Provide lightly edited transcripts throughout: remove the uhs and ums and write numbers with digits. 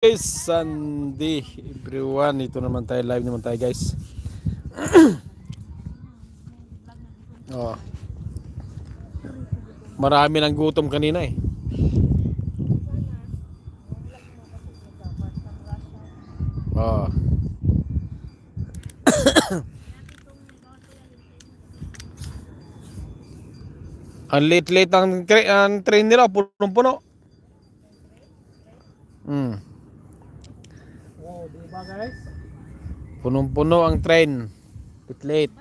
Guys, Sunday everyone, ito naman tayo, live naman tayo guys. Oh, marami ng gutom kanina eh. Oh. Ang late-late ang train nila, punong-puno. Wow, di ba guys? Punong-puno ang train. Late-late.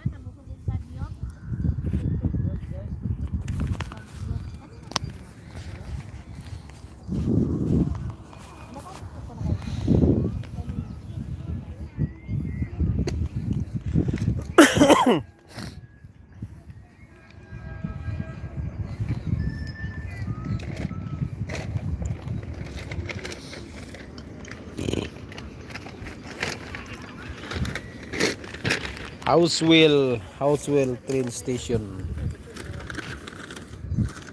Housewell train station.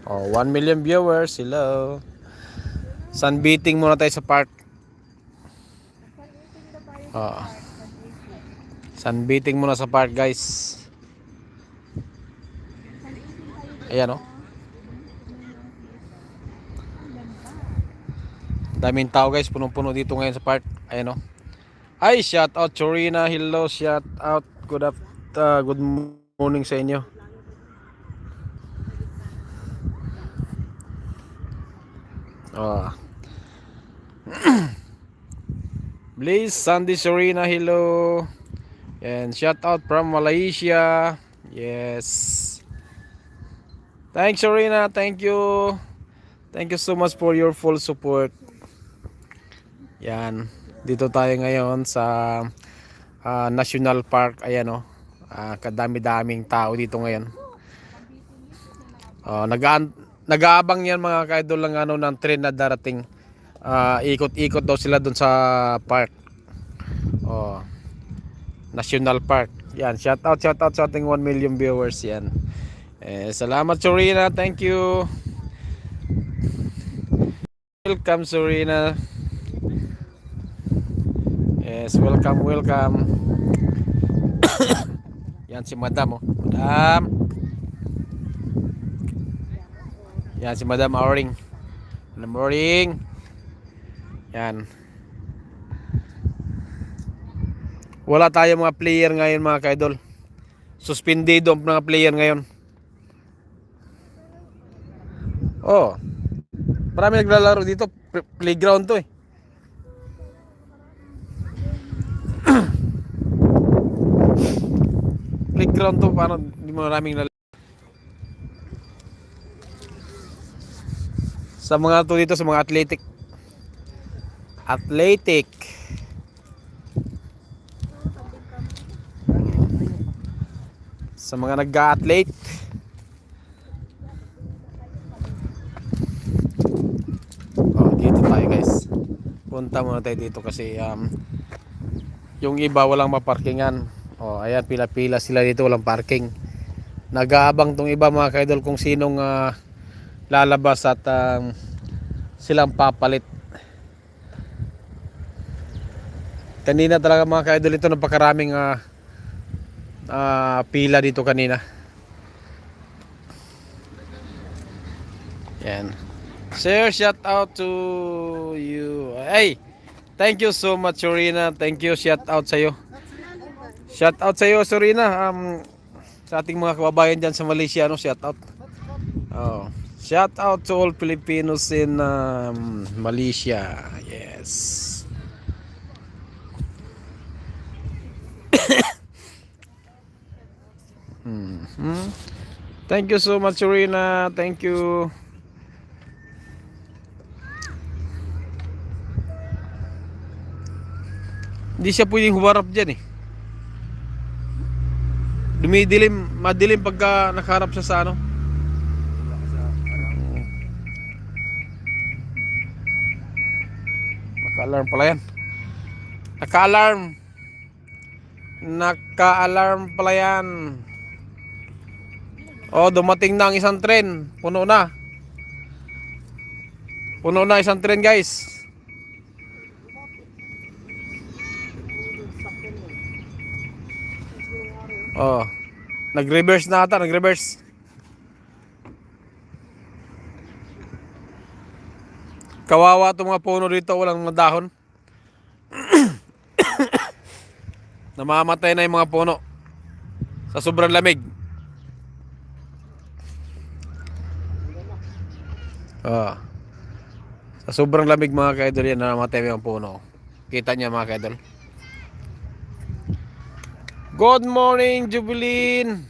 Oh, 1 million viewers. Hello. Sunbeating muna tayo sa park. Oh. Sunbeating muna sa park, guys. Ayan oh. Daming tao guys, punong-puno dito ngayon sa park. Ayan oh. Ay, shout out Chorina. Hello, shout out. Good morning sa inyo. Oh. Please, Sandy Chorina, hello. And shout out from Malaysia. Yes. Thanks Chorina, thank you. Thank you so much for your full support. Yan. Dito tayo ngayon sa National Park. Ayan oh. Kadami-daming tao dito ngayon. Nag-aabang yan mga ka-idol ng ng train na darating. Ikot-ikot daw sila doon sa park. Oh. National Park. Yan, shout out sa ating 1 million viewers yan. Salamat Sorina, thank you. Welcome Sorina. Yes, welcome. Yan si Madam oh. Madam. Yan si Madam Auring. Madam Auring. Yan. Wala tayong mga player ngayon mga ka-idol. Suspendido ang mga player ngayon. Oh. Marami naglalaro dito. Playground to eh. Playground to, paano hindi mo maraming sa mga to dito, sa mga athletic sa mga nag-athlete. Oh, dito tayo guys, punta muna tayo dito kasi yung iba walang maparkingan. Oh, ayan, pila-pila sila dito, walang parking. Nag-aabang tong iba mga kaidol kung sinong lalabas at silang papalit. Kanina talaga mga kaidol, ito napakaraming pila dito kanina. Yan. Sir, shout out to you. Hey, thank you so much Sorina. Thank you, shout out sa iyo. Shout out sa iyo Sorina. Sa ating mga kababayan diyan sa Malaysia, no, shout out. Oh, shout out to all Filipinos in Malaysia. Yes. Thank you so much Sorina. Thank you. Hindi siya pwedeng humarap dyan eh. Madilim pagka nakaharap siya sa ano. Naka-alarm pala yan. Naka-alarm pala yan. Oh, dumating na ang isang tren. Puno na isang tren guys. Oh. Nag-reverse na ata, nag-reverse. Kawawa itong mga puno dito, walang mga dahon. Namamatay na yung mga puno sa sobrang lamig. Oh. Sa sobrang lamig mga kaidol yan, namamatay yung puno. Kita niya mga kaidol. Good morning, Jubilin.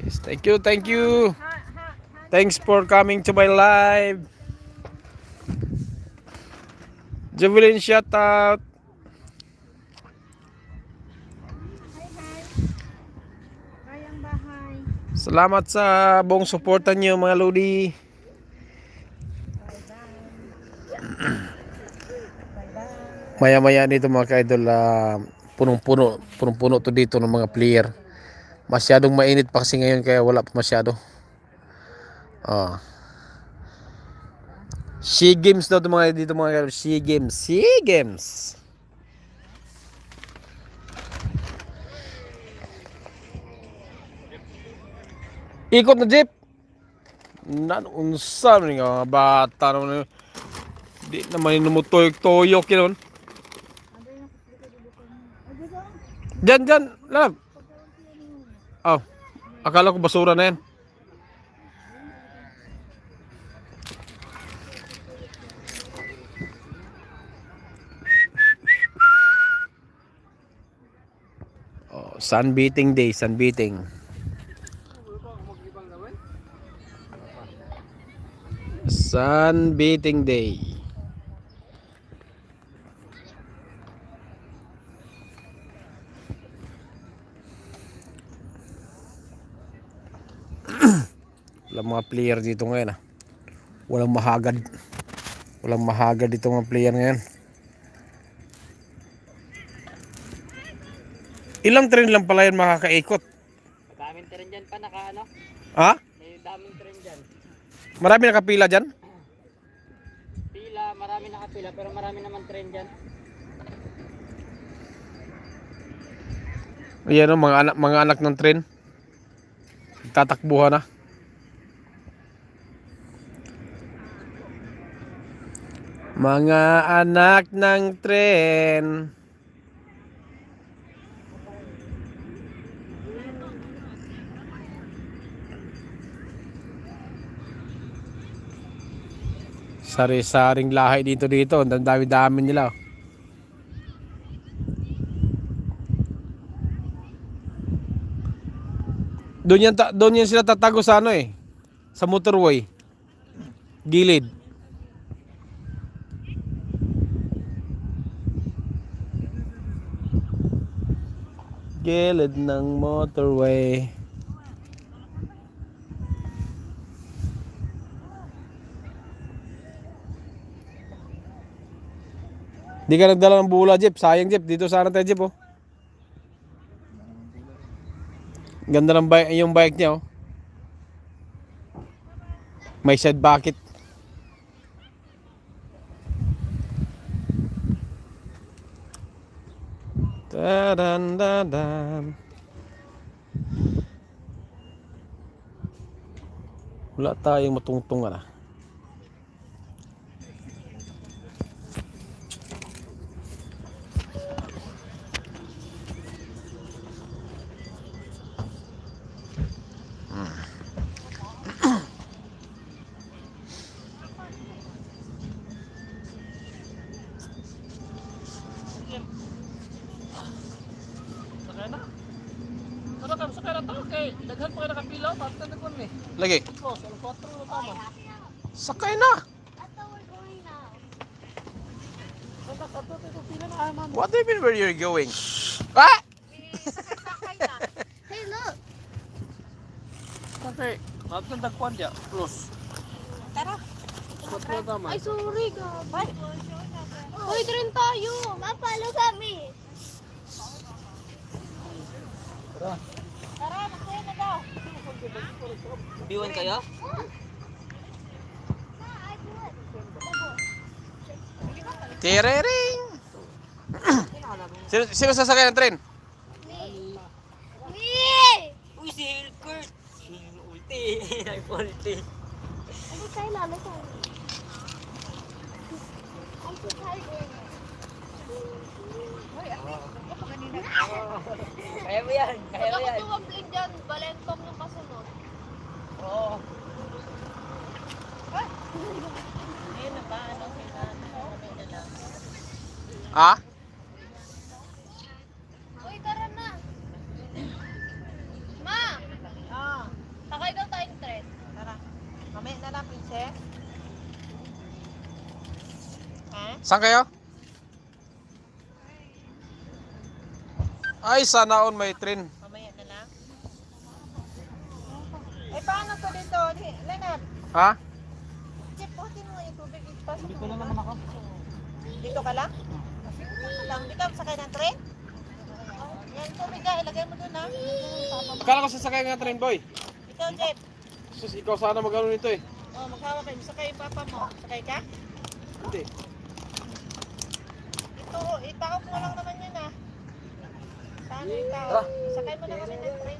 Yes, thank you, thank you. Thanks for coming to my live. Jubilin, shout out. Salamat sa buong suporta niyo mga Lodi. Maya-maya dito mga ka-idol, punong-puno to dito ng mga player. Masyadong mainit pa kasi ngayon kaya wala pa masyado. Ah. SEA Games daw mga dito mga ka-idol, SEA Games, SEA Games. Ikot na jeep. Unsa ni nga bata naman. Di naman numutuyok-tuyok yun. Diyan, lab. Oh, akala ko basura na yan. Oh, sunbathing day, sunbathing. Sunbathing day. Walang mga player dito ngayon. Walang mahagad. Walang mahagad dito mga player ngayon. Ilang train lang pala yan makakaikot? Daming train dyan pa naka ano? Ha? May daming train dyan. Marami nakapila dyan? Pila, marami nakapila pero marami naman train dyan. Ayan o, mga anak ng train. Tatakbuhan na. Mga anak ng tren. Sari-saring lahi dito. Ang dami-dami nila. Doon yan sila tatago sa ano eh. Sa motorway. Gilid. Gilid ng motorway. Di ka nagdala ng bula, Jeep. Sayang, Jeep. Dito sana tayo, Jeep, oh. Ganda ng bike, yung bike niya, oh. May side bucket. Tadan. Wala tayong matungtungan, ah. Sakay na to kay daghan pa kayo nakapila tapos nagkon ni. Lagi. Oh, sa 4 na tama. Sakay na. What do you mean where you're going? Ah! Hey, look. Okay, tapos nagkon dia. Plus. Tara. 4 na tama. Ay, sorry, gabay. Hoy, rin tayo. Mapalo kami. Tara. Tara, masaya na daw. Biwan kayo? Tirering. Sino sasakay ng tren? Nag-40. Ano tayo lalo tayo? Ang sukay ko. Hoy, ako kanina. Kaya mo yan. Kaya mo yan. Huwag din dyan. Balentong yung kasunod. Oo. Ayun na ba? Ano? Ha? Uy, tara na. Ma! Sakay daw tayong tren. Tara. Mamaya na lang, princess. Ha? Saan kayo? Ay, sana all may train. Mamaya na lang. Eh, paano to dito? Leonard, Ha? chipotin mo yung tubig. Ipasok Hindi ko mo na ba? naman ako. Dito ka lang? Dito lang. Di ka sakay ng train? Yan, tubig ka. Ilagay mo doon, ha? Akala ko sasakay nga train, boy. Ikaw, Jeff. Sus, ikaw sana mag-ano nito eh. Oh, maghawa kayo. Sakay yung papa mo. Sakay ka? Hindi. Ito, itakop mo lang naman yun, ha? Saan yung tao? Sakay mo na kami ng train.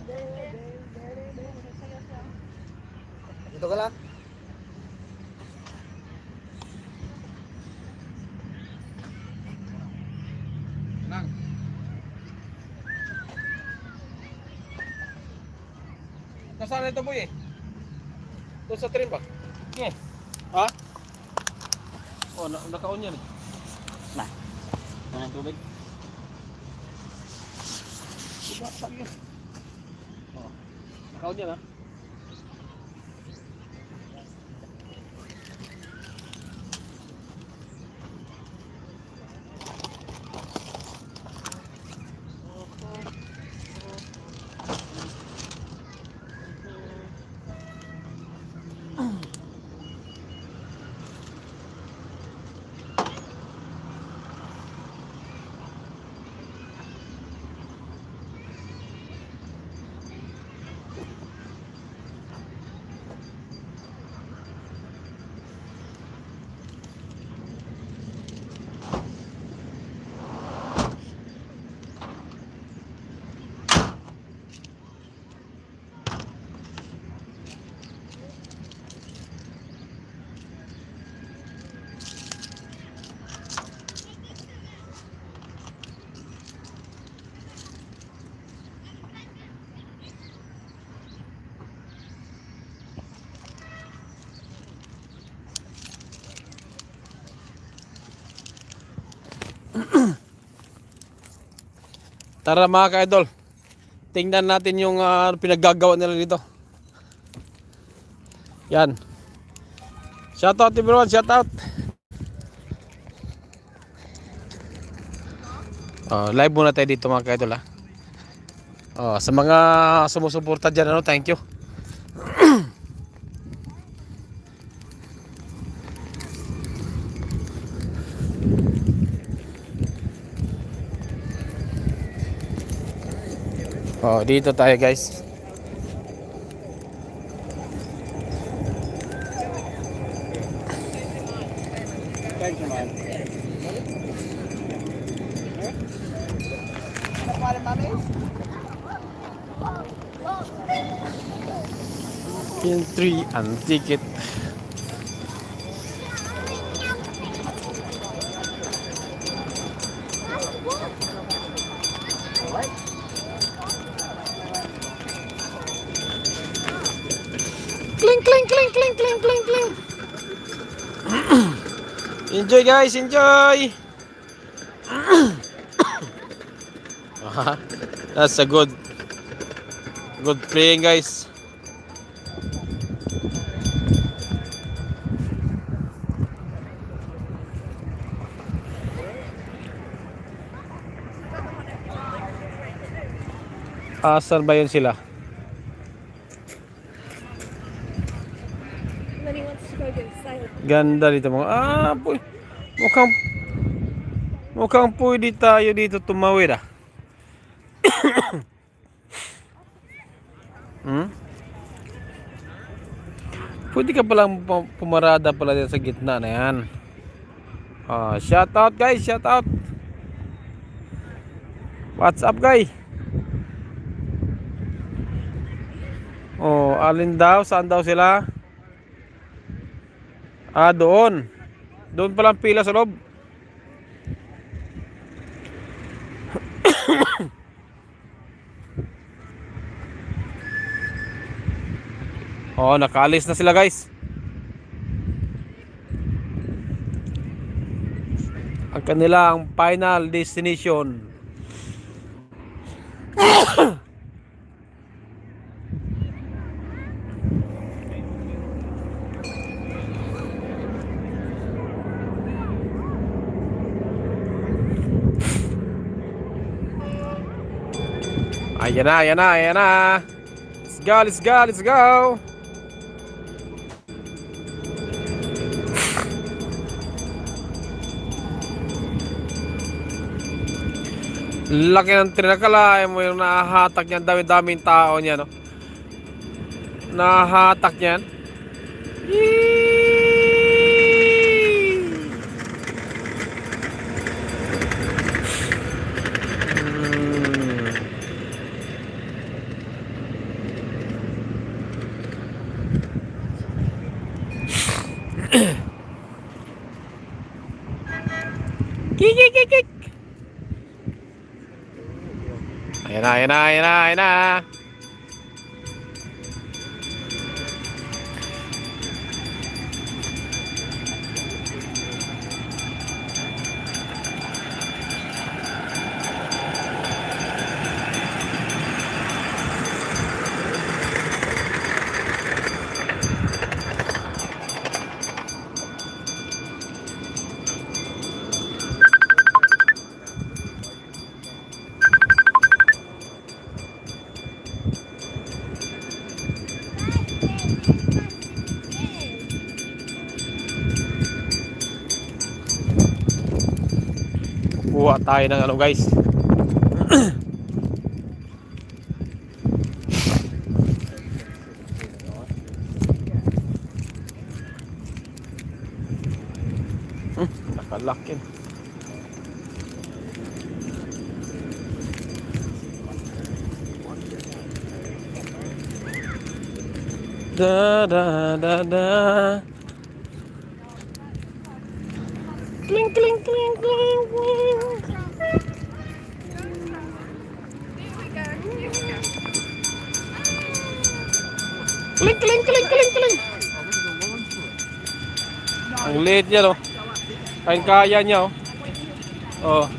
Dito ka lang. Nang. Nasaan na ito, boy eh? Doon sa train ba? Yes. Ha? Oh, naka-on yan eh. Na. Ano ang tubig? Diba, sabi yan. Oh, naka-on yan ha? Tara mga ka-idol. Tingnan natin yung pinaggagawa nila dito. Yan. Shout out everyone, shout out. Live muna tayo dito mga ka-idol ha. Sa mga sumusuporta dyan, ano, thank you. Dito tayo guys. Thank you, man. Entry and ticket. Cling cling cling cling cling cling cling. Enjoy guys, enjoy. That's a good playing guys. Asan ba yun sila? Ganda dito mga. Mukhang pwede tayo dito tumawid ah. Pwede ka palang pumarada pala dito sa gitna na yan. Shout out guys, shout out. What's up guys? Oh, alin daw? Saan daw sila? Ah, doon. Doon palang pila sa loob. Oh, nakaalis na sila guys. Ang kanilang final destination. Ayan na, ayan na, ayan na. Let's go, let's go, let's go. Laki ng trinakalain mo yung nahahatak niyan. Dami-daming tao niya, no? Nahahatak niyan. Kik. Ayan na, ayan na, ayan na, ayan na. Kuha tayo ng ano guys. Nakalock yun. Da da da da. Kling kling kling kling kling. Kling kling kling kling kling. Ang liit niya, no? Kaya niya, oh. Oh.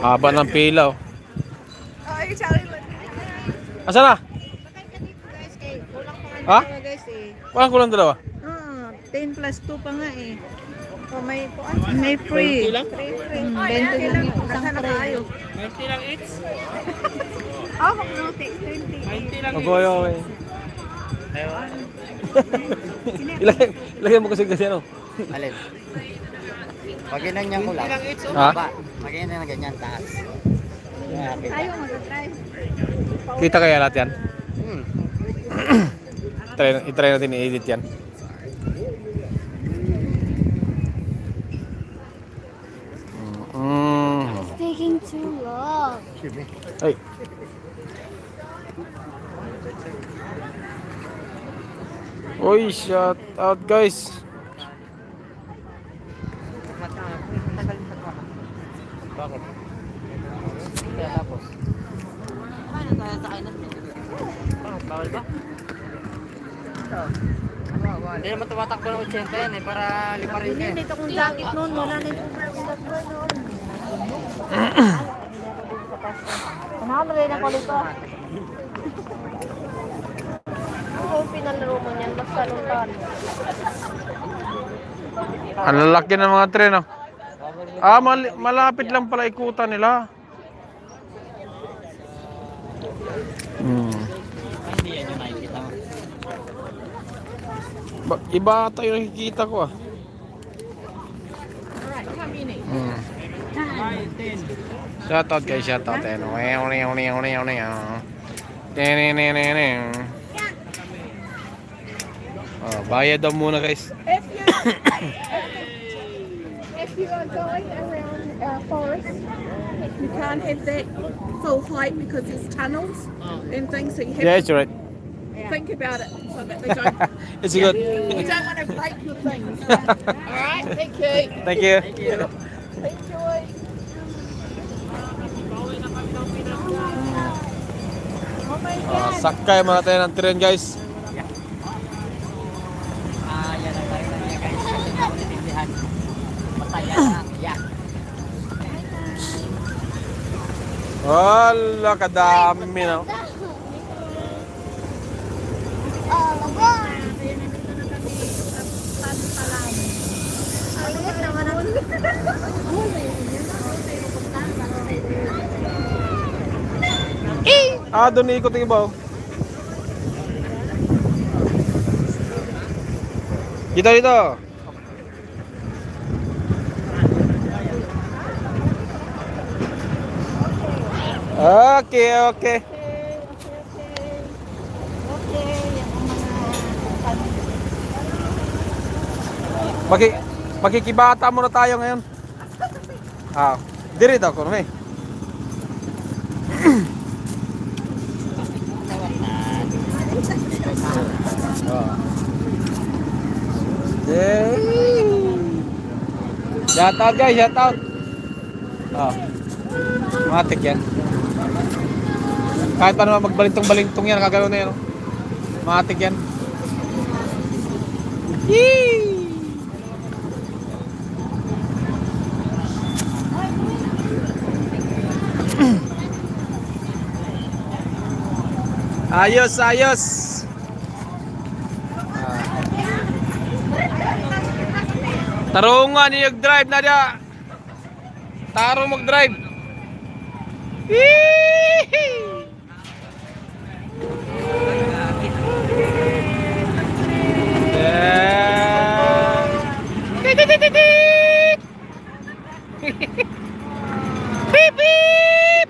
Haba ng pila, oh. Asan na? Ha? Walang kulang dalawa? 10 plus 2 pa nga eh. Oh, may free. 20 lang? 20 lang yung isang tray. 20 lang each? Oh, magluti. 20. 20 lang Oboy, okay. Ayun. Ilagay mo kasi ano? Alin? Pag ginanyan ko lang. Ha? Pag ginanyan na ganyan, taas. Tayo mag-try. Kita kaya lahat yan? Hmm. I-try natin i-edit yan. It's taking too long. Ay. Uy, shout out guys. Bakit? Kaya tapos. Paano tayo sa kainan? Bawal ba? Hindi naman tumatakbo ng 80 yan eh, para liparin ka eh. Dito kong jacket noon, wala na yung jacket noon. Ano rin ako dito? Kung pinalaro mo niyan, magsaluntan. Ang lalaki ng mga tren, oh. Malapit lang pala ikutan nila. Hindi yan yung nakikita mo. Iba tayo nakikita ko, ah. Shoutout guys, shoutout. Oh, bayad daw muna guys. If you are going around forest, you can't have that full height because there's tunnels and things, so you have Yeah, to it's alright. think about it so that they don't. It's good. You don't want to break your things. All right, thank you. Thank you. Enjoy. Oh my God. Sakay muna tayo ng tren guys. Yan ang tayo na guys. Naintindihan. Mataya na. Yeah. Wala, kadami na. Oh, labas. Maliit naman ang... Doon ikot yung iba. Dito. Okay. Makikibata muna tayo ngayon. Diri daw ko naman. Shout out guys, shout out. Matik yan. Kahit pa naman magbalintong-balintong yan, kagano na yan. Matik yan. Yee! Ayos. Tarungan niyo drive na dia. Tarong mag-drive. Beep beep.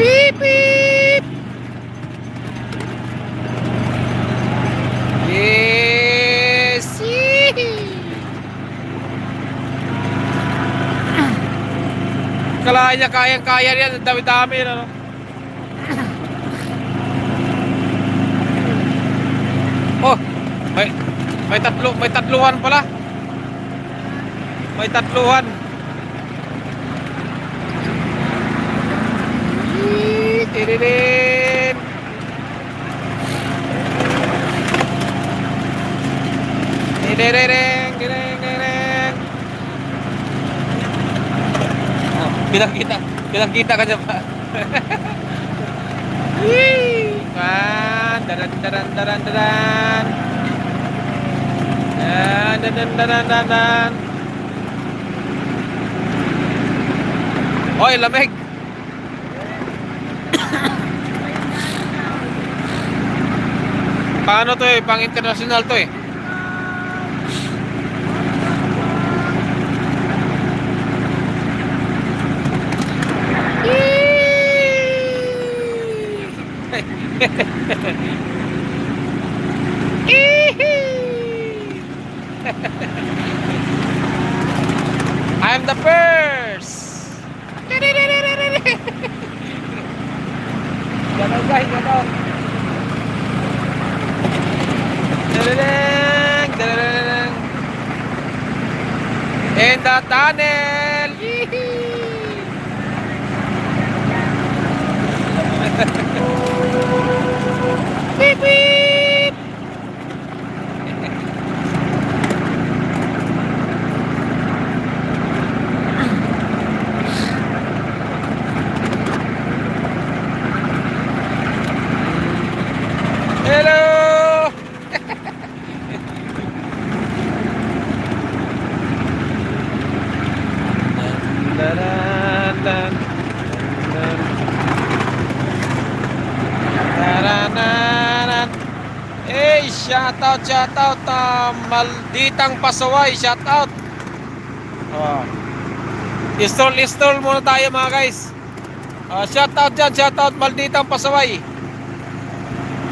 Beep beep. Yes. Kala niya kayang-kaya yan, ang dami-dami ano. Oh, may tatluhan pala. May tatluhan. Tiririn. Tiririn. Oh, bilang kita ka pa. Daran. Dan. Hoy, lamig. Paano to eh? Pang international to eh. I'm the first. Ganon guys, ganon. In the tunnel. Beep beep. Hello. Hey, shout out, malditang pasaway, shout out. Oh. Install muna tayo mga guys. Shout out dyan, shout out Malditang Pasaway.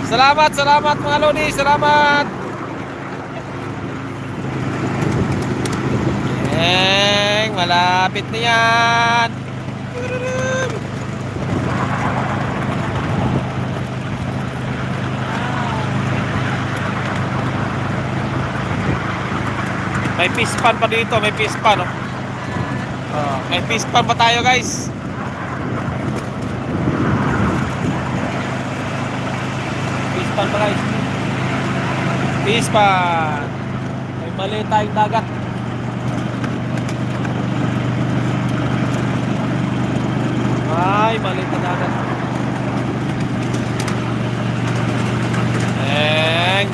Salamat mga Lodi, salamat. Malapit na yan. May fish pan pa dito, may fish pan. May fish pan pa tayo guys. Fish pan pa guys. Fish pan. May maliit tayong dagat. Ay, maliit na dagat.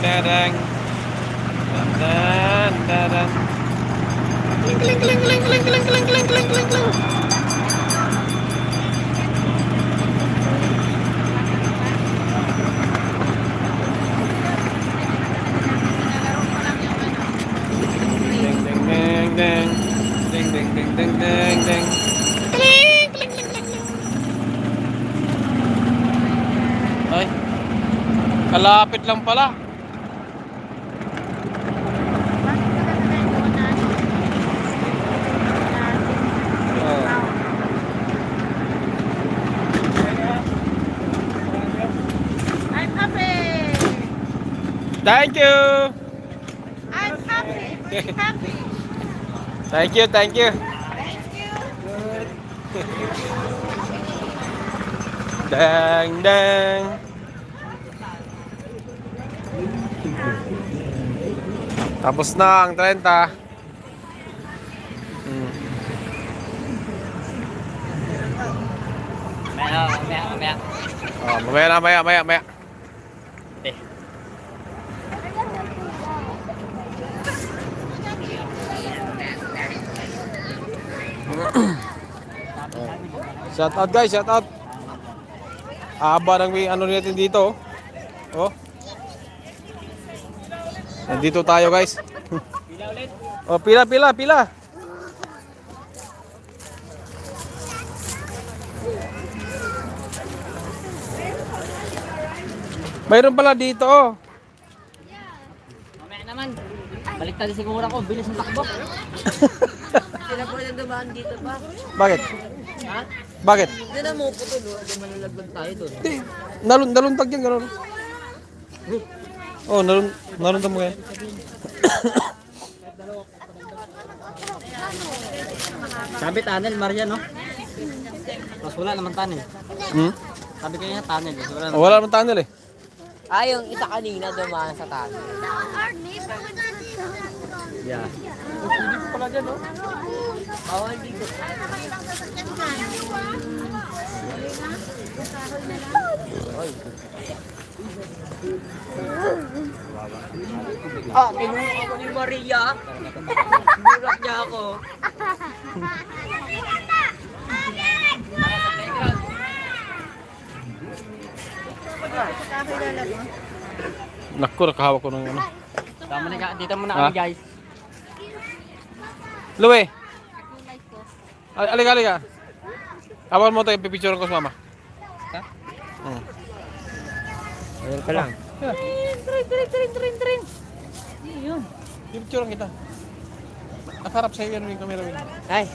Deng. Dan. Kling. Deng. Ay, kalapit lang pala. I'm happy. Thank you. I'm happy. Happy. Thank you. Thank you. Deng. Tapos na ang 30. Mamaya. Oh, mamaya. Shout out guys, shout out. Aba ng ano natin dito. Oh. Nandito tayo guys. Pila ulit. Oh, pila. Mayroon pala dito oh. Mamaya naman. Baliktad siguro ako, bilis ng takbo. Sila po na dumaan dito pa. Bakit? Ha? Bakit? Hindi na mo putol, di manlalaglag tayo doon. Di, naluntag yan gano'n. Oh, naluntag mo yan. Sabi tunnel, Maria, no? Tapos wala naman tunnel. Sabi kayo nga tunnel. Wala naman. Oh, wala naman tunnel eh. Yung isa kanina dumaan sa tayo. Yeah. Hindi ko pala dyan oh. Bawal dito. Tinulak ako ni Maria. Tinulak niya ako. Naku, nakahawak ko ng ano. Tama na, dito muna kami, guys. Luwe. Alika. Awal mo tayo, pipicturean ko sa mama. Ha? Ayun ka lang. Trin. Yun. Pipicturean kita. Nakarap sa'yo yan yung camera. Ay.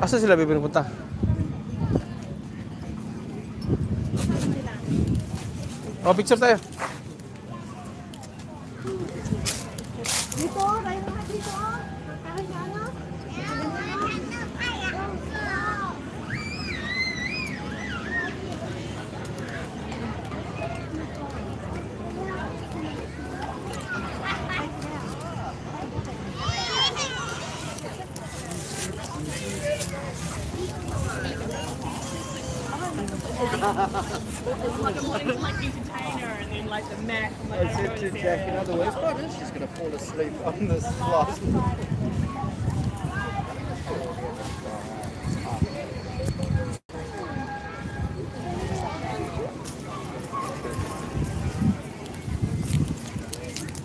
Asa sila bibili punta? Oh, picture tayo. Dito, tayo na dito. Parang sa ano? I said to Jack, in other words, what is she's going to fall asleep on this last